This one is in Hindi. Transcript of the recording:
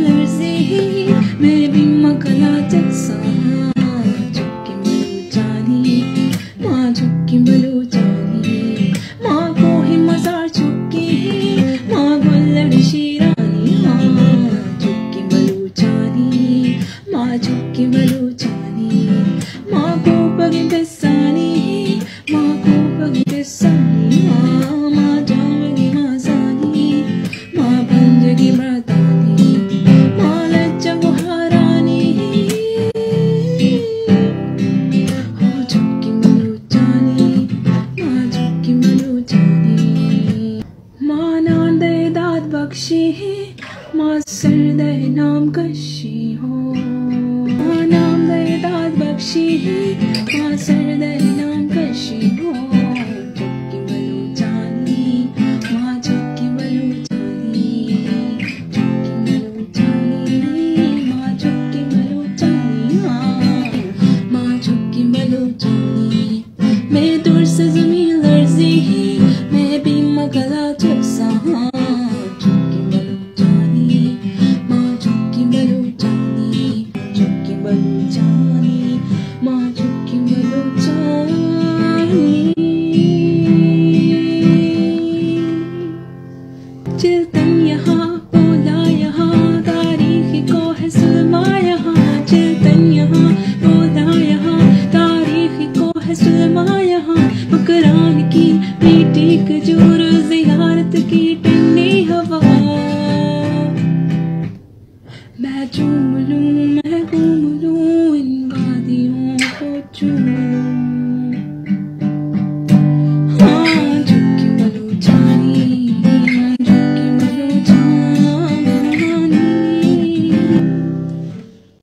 लर्जी मैं भी मकला जैसा चुक्की बलूचानी माँ चुक्की बलूचानी माँ को ही मजार चुक्की माँ गुल्लड़ शीरानी चुक्की बलूचानी माँ चुक्की बलूचानी माँ को बगी बेसानी माँ को बगी बेसानी माँ जामगी माजानी माँ पंजगी मर्दानी माँ लज्जा बुहारानी हो चुक्की बलूचानी माँ चुक्की बलूचानी माँ नाम दे दाद बख्शी माँ सर दे नाम कशी हो माँ नाम दे दाद बख्शी माँ सर दे नाम कशी हो चुक्की बलूचानी माँ चुक्की बलूचानी चुक्की बलूचानी माँ चुक्की बलूचानी माँ चुक्की बलूचानी मैं दूर से ज़मीन लर्जी मैं भी मगला जैसा चुक्की बलूचानी माँ चुक्की बलूचानी चुक्की बलूचानी माँ चुक्की बलूचानी चिल्तन यहाँ बोला यहाँ तारीखी को है सुलमा यहाँ चिल्तन यहाँ बोला यहाँ तारीखी को है सुलमा यहाँ मकरान की मीठी खजूर ज़ियारत की ठंडी हवा मैं चूम लूं मैं घूम लूं इन वादियों को चूम लूं।